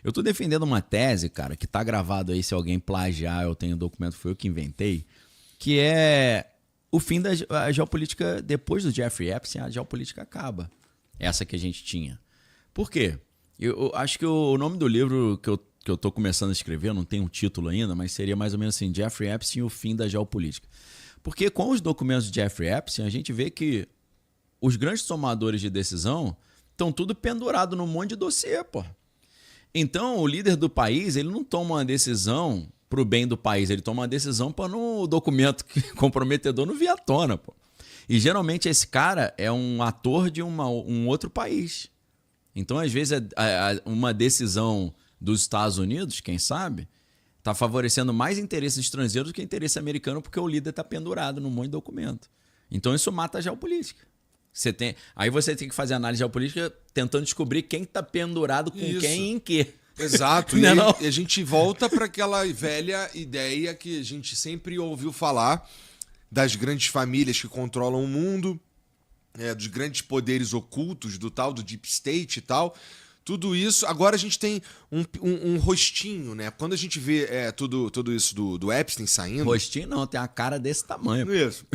Eu tô defendendo uma tese, cara, que tá gravado aí, se alguém plagiar, eu tenho documento, foi eu que inventei, que é o fim da geopolítica. Depois do Jeffrey Epstein, a geopolítica acaba. Essa que a gente tinha. Por quê? Eu acho que o nome do livro que eu tô começando a escrever, não tem um título ainda, mas seria mais ou menos assim, Jeffrey Epstein e o fim da geopolítica. Porque com os documentos de Jeffrey Epstein, a gente vê que os grandes tomadores de decisão estão tudo pendurado num monte de dossiê, pô. Então, o líder do país, ele não toma uma decisão pro bem do país, ele toma uma decisão para no documento comprometedor não vir à tona, pô. E geralmente esse cara é um ator de um outro país. Então, às vezes, uma decisão dos Estados Unidos, quem sabe, está favorecendo mais interesses estrangeiros do que interesse americano, porque o líder está pendurado num monte de documento. Então, isso mata a geopolítica. Aí você tem que fazer análise geopolítica tentando descobrir quem está pendurado com quem e em quê. Exato. E a gente volta para aquela velha ideia que a gente sempre ouviu falar das grandes famílias que controlam o mundo, dos grandes poderes ocultos, do tal do Deep State e tal. Tudo isso. Agora a gente tem um rostinho, né? Quando a gente vê tudo isso do Epstein saindo... Rostinho não, tem uma cara desse tamanho. Isso.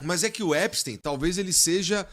Mas é que o Epstein, talvez ele seja,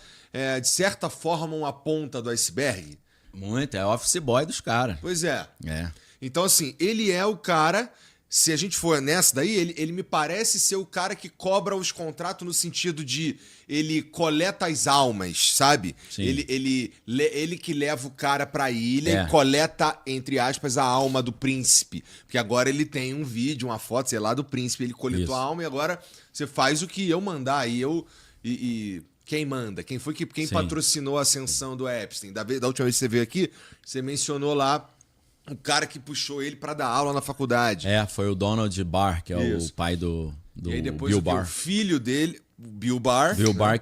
de certa forma, uma ponta do iceberg. Muito, é office boy dos caras. Pois é. É. Então, assim, ele é o cara... Se a gente for nessa daí, ele me parece ser o cara que cobra os contratos no sentido de ele coleta as almas, sabe? Ele que leva o cara pra ilha e coleta, entre aspas, a alma do príncipe. Porque agora ele tem um vídeo, uma foto, sei lá, do príncipe. Ele coletou a alma e agora você faz o que eu mandar. E quem manda? Quem foi quem patrocinou a ascensão do Epstein? Da última vez que você veio aqui, você mencionou lá o cara que puxou ele pra dar aula na faculdade. Foi o Donald Barr, que é o pai do e aí depois Bill Barr. O filho dele, o Bill Barr. Bill Barr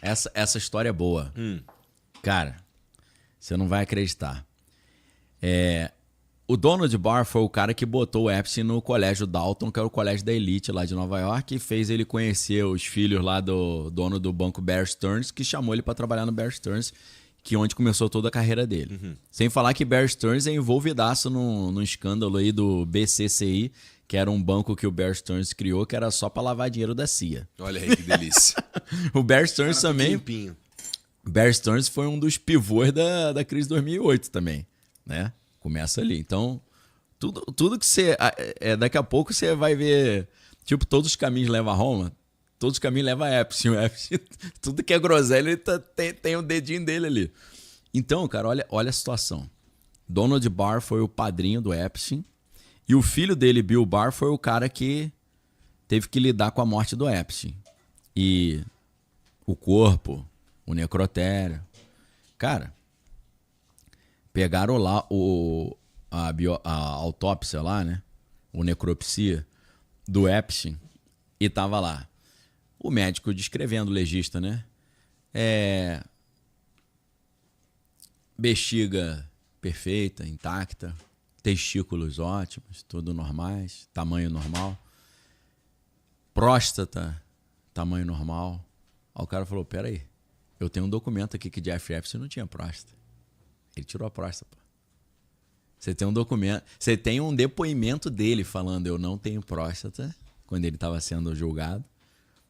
essa história é boa. Cara, você não vai acreditar. O Donald Barr foi o cara que botou o Epstein no colégio Dalton, que era o colégio da elite lá de Nova York, e fez ele conhecer os filhos lá do dono do banco Bear Stearns, que chamou ele pra trabalhar no Bear Stearns, que é onde começou toda a carreira dele. Sem falar que Bear Stearns é envolvidaço no escândalo aí do BCCI, que era um banco que o Bear Stearns criou, que era só pra lavar dinheiro da CIA. Olha aí que delícia. O Bear Stearns também... Limpinho. Bear Stearns foi um dos pivôs da crise de 2008 também, né? Começa ali. Então, tudo que você... daqui a pouco você vai ver... Tipo, todos os caminhos levam a Roma. Todos os caminhos levam a Epstein. Tudo que é groselha, ele tem um dedinho dele ali. Então, cara, olha a situação. Donald Barr foi o padrinho do Epstein. E o filho dele, Bill Barr, foi o cara que teve que lidar com a morte do Epstein. E o corpo, o necrotério. Cara, pegaram lá a autópsia lá, né? O necropsia do Epstein. E tava lá o médico descrevendo, o legista, né? Bexiga perfeita, intacta, testículos ótimos, tudo normais, tamanho normal. Próstata, tamanho normal. Aí o cara falou, peraí, eu tenho um documento aqui que Jeffrey Epstein não tinha próstata. Ele tirou a próstata, pô. Você tem um documento, você tem um depoimento dele falando, eu não tenho próstata, quando ele estava sendo julgado,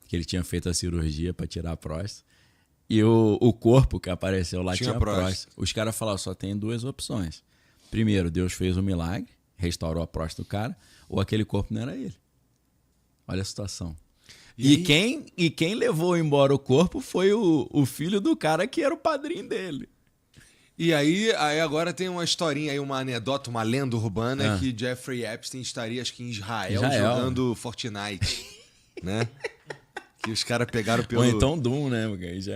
que ele tinha feito a cirurgia para tirar a próstata. E o corpo que apareceu lá tinha próstata. Os caras falaram, só tem duas opções. Primeiro, Deus fez um milagre, restaurou a próstata do cara, ou aquele corpo não era ele. Olha a situação. E quem levou embora o corpo foi o filho do cara que era o padrinho dele. E aí agora tem uma historinha aí, uma anedota, uma lenda urbana que Jeffrey Epstein estaria, acho que em Israel. Jogando Fortnite, né? Que os caras pegaram pelo... Ou então Doom, né? Porque já...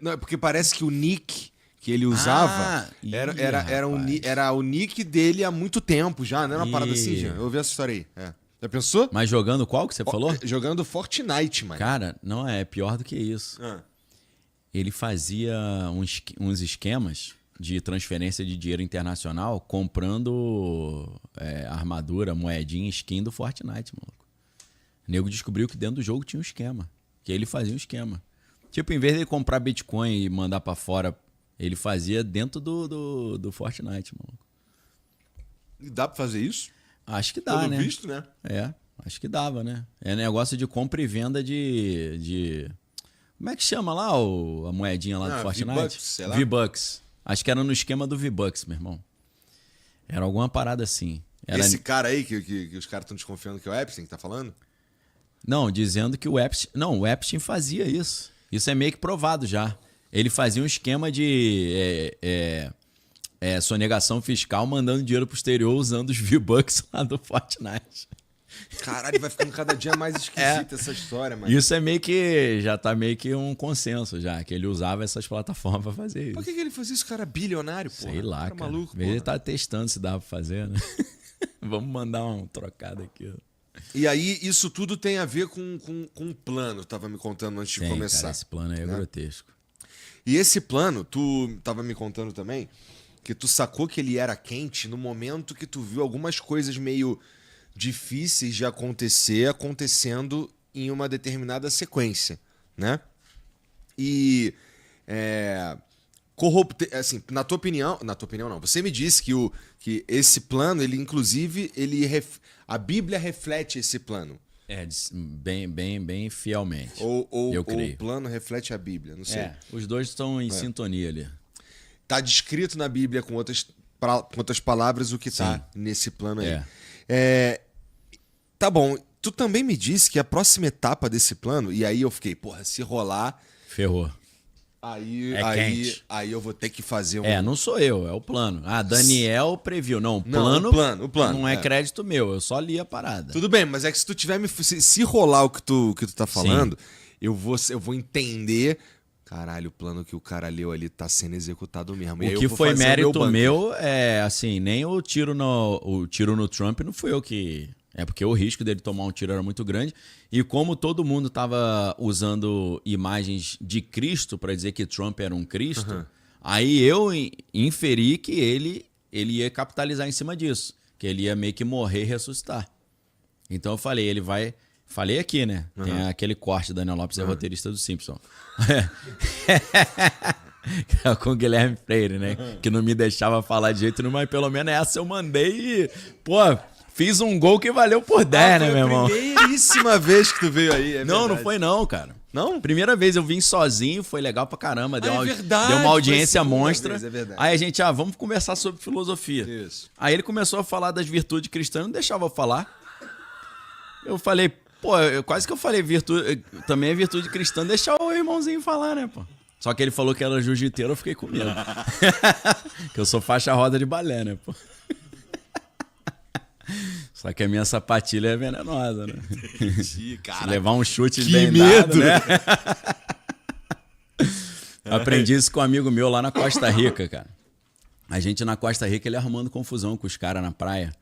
Não, porque parece que o nick que ele usava era o nick dele há muito tempo já, não era uma parada assim, já? Eu ouvi essa história aí. Já pensou? Mas jogando qual que você falou? Jogando Fortnite, mano. Cara, não é pior do que isso. Ele fazia uns esquemas de transferência de dinheiro internacional comprando armadura, moedinha, skin do Fortnite, maluco. O nego descobriu que dentro do jogo tinha um esquema. Que ele fazia um esquema. Tipo, em vez de ele comprar Bitcoin e mandar pra fora Ele fazia dentro do Fortnite, maluco. E dá pra fazer isso? Acho que dá, Pelo né? visto, né? É, acho que dava, né? É negócio de compra e venda de... Como é que chama lá a moedinha lá do Fortnite? V-Bucks, sei lá. V-Bucks. Acho que era no esquema do V-Bucks, meu irmão. Era alguma parada assim. Era... Esse cara aí que os caras estão desconfiando que é o Epstein que tá falando? Não, dizendo que o Epstein... Não, o Epstein fazia isso. Isso é meio que provado já. Ele fazia um esquema de sonegação fiscal mandando dinheiro pro exterior usando os V-Bucks lá do Fortnite. Caralho, vai ficando cada dia mais esquisita essa história, mano. Isso é meio que... Já tá meio que um consenso já, que ele usava essas plataformas pra fazer isso. Por que ele fazia isso, cara? Bilionário, pô. Sei lá, cara. Maluco, Ele tá testando se dá pra fazer, né? Vamos mandar um trocado aqui. E aí, isso tudo tem a ver com um plano, tava me contando antes de começar. Cara, esse plano aí é grotesco. E esse plano, tu tava me contando também, que tu sacou que ele era quente no momento que tu viu algumas coisas meio difíceis de acontecer, acontecendo em uma determinada sequência, né? E... assim, na tua opinião não, você me disse que esse plano, ele inclusive, a Bíblia reflete esse plano. Bem fielmente. Ou eu creio. o plano reflete a Bíblia, não sei. Os dois estão em sintonia ali. Tá descrito na Bíblia com outras palavras o que tá nesse plano aí. Tá bom, tu também me disse que a próxima etapa desse plano, e aí eu fiquei, porra, se rolar... Ferrou. Aí eu vou ter que fazer não sou eu, é o plano. Daniel previu. Não, o plano não é crédito meu, eu só li a parada. Tudo bem, mas é que se tu tiver se rolar o que tu tá falando, eu vou entender. Caralho, o plano que o cara leu ali tá sendo executado mesmo. O que foi mérito meu é assim, nem o tiro no Trump não fui eu que... É porque o risco dele tomar um tiro era muito grande. E como todo mundo estava usando imagens de Cristo para dizer que Trump era um Cristo, aí eu inferi que ele ia capitalizar em cima disso. Que ele ia meio que morrer e ressuscitar. Então eu falei, ele vai... Falei aqui, né? Tem aquele corte, Daniel Lopes é roteirista do Simpson. Com o Guilherme Freire, né? Que não me deixava falar de jeito nenhum, mas pelo menos essa eu mandei e... Pô... Fiz um gol que valeu por 10, né, meu irmão? Primeiríssima vez que tu veio aí. Não foi não, cara. Não? Primeira vez eu vim sozinho, foi legal pra caramba. Deu verdade, uma audiência monstra. É verdade. Aí a gente, vamos conversar sobre filosofia. Isso. Aí ele começou a falar das virtudes cristãs, não deixava eu falar. Eu falei, quase que eu falei, também é virtude cristã, deixar o irmãozinho falar, né, pô? Só que ele falou que era jiu-jiteiro, eu fiquei com medo. Que eu sou faixa roda de balé, né, pô? Só que a minha sapatilha é venenosa, né? Entendi, cara. Se levar um chute que bem medo, dado, né? Aprendi isso com um amigo meu lá na Costa Rica, cara. A gente na Costa Rica, ele arrumando confusão com os caras na praia.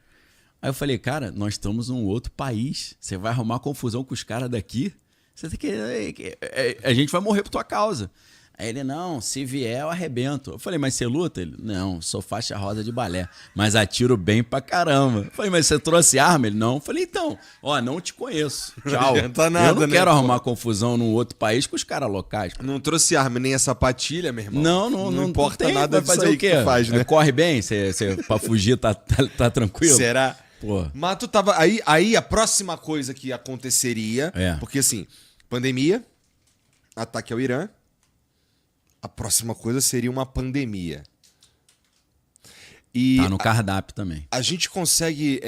Aí eu falei, cara, nós estamos num outro país. Você vai arrumar confusão com os caras daqui? Você tem que... A gente vai morrer por tua causa. Aí ele, não, se vier eu arrebento. Eu falei, mas você luta? Ele, não, sou faixa rosa de balé, mas atiro bem pra caramba. Eu falei, mas você trouxe arma? Ele, não. Eu falei, então, não te conheço. Tchau. Não nada, eu não né, quero arrumar confusão num outro país com os caras locais. Não trouxe arma nem a sapatilha, meu irmão? Não importa tem, nada vai disso fazer aí o quê? que tu faz, né? Corre bem? Você pra fugir tá tranquilo? Será? Pô. Mas tu tava... Aí a próxima coisa que aconteceria... Porque assim, pandemia, ataque ao Irã, a próxima coisa seria uma pandemia. E tá no cardápio também. A gente consegue...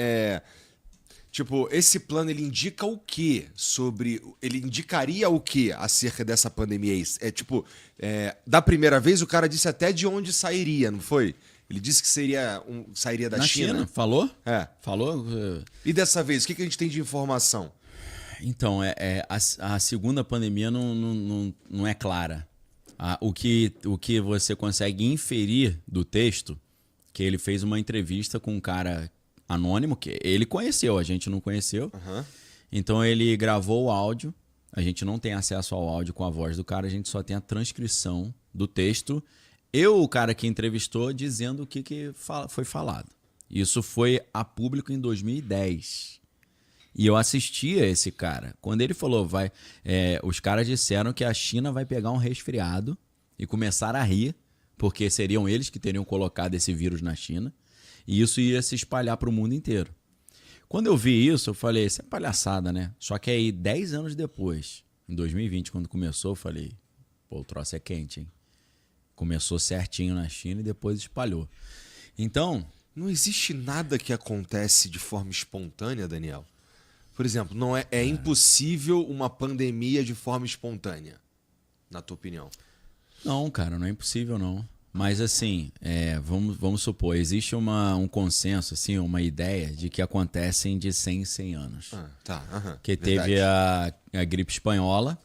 esse plano, ele indica o quê sobre... Ele indicaria o quê acerca dessa pandemia? Da primeira vez, o cara disse até de onde sairia, não foi? Ele disse que sairia da China. Falou? Falou. E dessa vez, o que a gente tem de informação? Então, a segunda pandemia não é clara. O que você consegue inferir do texto, que ele fez uma entrevista com um cara anônimo, que ele conheceu, a gente não conheceu. Então ele gravou o áudio, a gente não tem acesso ao áudio com a voz do cara, a gente só tem a transcrição do texto. O cara que entrevistou, dizendo o que foi falado. Isso foi a público em 2010. E eu assistia esse cara. Quando ele falou, os caras disseram que a China vai pegar um resfriado e começaram a rir porque seriam eles que teriam colocado esse vírus na China, e isso ia se espalhar para o mundo inteiro. Quando eu vi isso, eu falei, isso é palhaçada, né? Só que aí, 10 anos depois, em 2020, quando começou, eu falei, pô, o troço é quente, hein? Começou certinho na China e depois espalhou. Então... Não existe nada que acontece de forma espontânea, Daniel. Por exemplo, não é impossível uma pandemia de forma espontânea, na tua opinião? Não, cara, não é impossível, não. Mas assim, vamos supor, existe um consenso, assim, uma ideia de que acontecem de 100 em 100 anos. Que teve a gripe espanhola,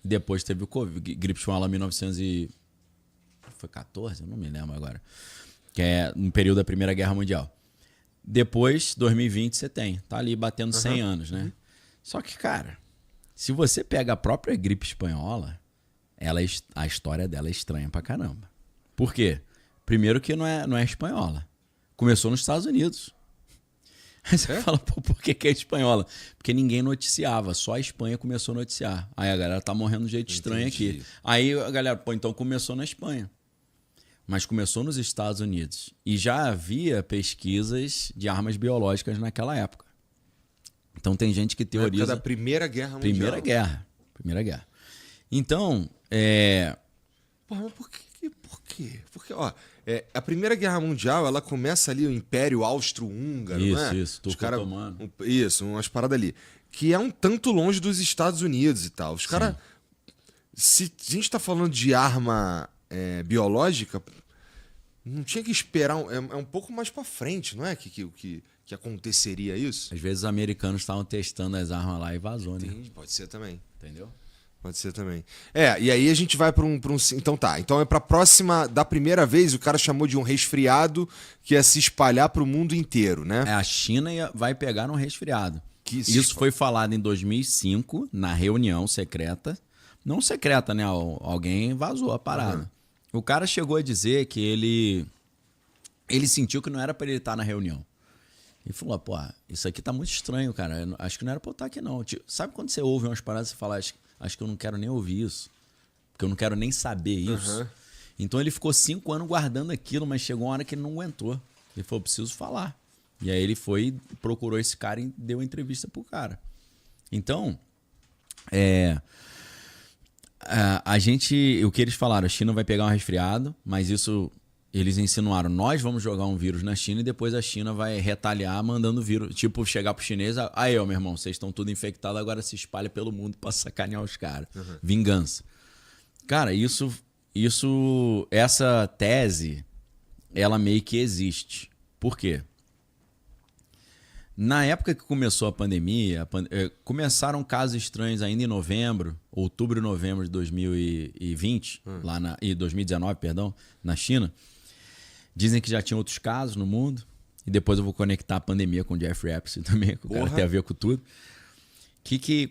depois teve o Covid. Gripe espanhola 1914, eu não me lembro agora. Que é no período da Primeira Guerra Mundial. Depois, 2020, você tem. Tá ali batendo 100 anos, né? Só que, cara, se você pega a própria gripe espanhola, a história dela é estranha pra caramba. Por quê? Primeiro que não é espanhola. Começou nos Estados Unidos. Aí você fala, pô, por que é espanhola? Porque ninguém noticiava, só a Espanha começou a noticiar. Aí a galera tá morrendo de um jeito estranho aqui. Aí a galera, pô, então começou na Espanha. Mas começou nos Estados Unidos. E já havia pesquisas de armas biológicas naquela época. Então tem gente que teoriza... Na época da Primeira Guerra Mundial. Primeira Guerra. Então, Porra, mas por quê? Porque, ó, a Primeira Guerra Mundial, ela começa ali o Império Austro-Húngaro, né? Isso, Turco-Otomano. Isso, umas paradas ali. Que é um tanto longe dos Estados Unidos e tal. Os caras... Se a gente tá falando de arma... biológica, não tinha que esperar, é um pouco mais pra frente, não é? Que aconteceria isso? Às vezes os americanos estavam testando as armas lá e vazou, né? Entendi, pode ser também. Entendeu? Pode ser também. E aí a gente vai pra um... Então tá, então é pra próxima, da primeira vez, o cara chamou de um resfriado que ia se espalhar pro mundo inteiro, né? A China vai pegar um resfriado. Isso foi falado em 2005, na reunião secreta. Não secreta, né? Alguém vazou a parada. O cara chegou a dizer que ele sentiu que não era pra ele estar na reunião. Ele falou, pô, isso aqui tá muito estranho, cara. Acho que não era pra eu estar aqui, não. Tipo, sabe quando você ouve umas paradas e fala, acho que eu não quero nem ouvir isso. Porque eu não quero nem saber isso. Então ele ficou 5 anos guardando aquilo, mas chegou uma hora que ele não aguentou. Ele falou, preciso falar. E aí ele foi, procurou esse cara e deu uma entrevista pro cara. Então, o que eles falaram, a China vai pegar um resfriado, mas isso eles insinuaram, nós vamos jogar um vírus na China e depois a China vai retaliar mandando vírus, tipo chegar pro chinês, aí meu irmão, vocês estão tudo infectados, agora se espalha pelo mundo pra sacanear os caras. Vingança. Cara, essa tese, ela meio que existe. Por quê? Na época que começou a pandemia, começaram casos estranhos ainda em outubro e novembro de 2020, 2019, perdão, na China. Dizem que já tinha outros casos no mundo. E depois eu vou conectar a pandemia com o Jeffrey Epstein também, que o cara tem a ver com tudo.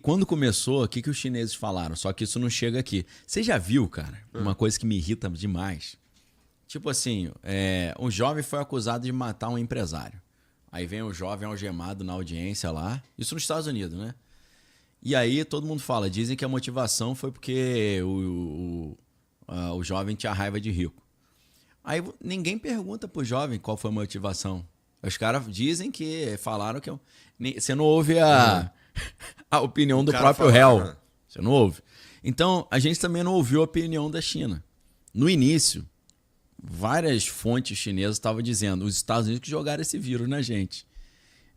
Quando começou, o que os chineses falaram? Só que isso não chega aqui. Você já viu, cara, uma coisa que me irrita demais? Tipo assim, um jovem foi acusado de matar um empresário. Aí vem o jovem algemado na audiência lá. Isso nos Estados Unidos, né? E aí todo mundo fala, dizem que a motivação foi porque o jovem tinha raiva de rico. Aí ninguém pergunta pro jovem qual foi a motivação. Os caras dizem que falaram que... Você não ouve a opinião do próprio réu. Você não ouve. Então, a gente também não ouviu a opinião da China. No início, várias fontes chinesas estavam dizendo os Estados Unidos que jogaram esse vírus na gente.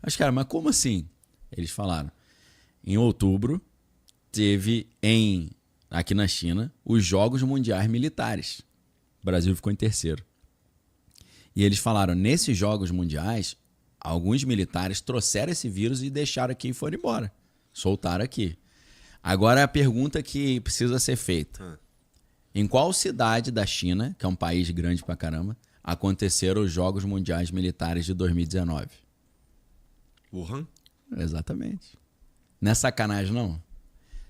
Mas, cara, mas como assim? Eles falaram. Em outubro, teve aqui na China os Jogos Mundiais Militares. O Brasil ficou em terceiro. E eles falaram, nesses Jogos Mundiais, alguns militares trouxeram esse vírus e deixaram aqui e foram embora. Soltaram aqui. Agora a pergunta que precisa ser feita. Em qual cidade da China, que é um país grande pra caramba, aconteceram os Jogos Mundiais Militares de 2019? Wuhan? Exatamente. Não é sacanagem, não?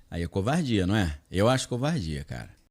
Aí é covardia, não é? Eu acho covardia, cara.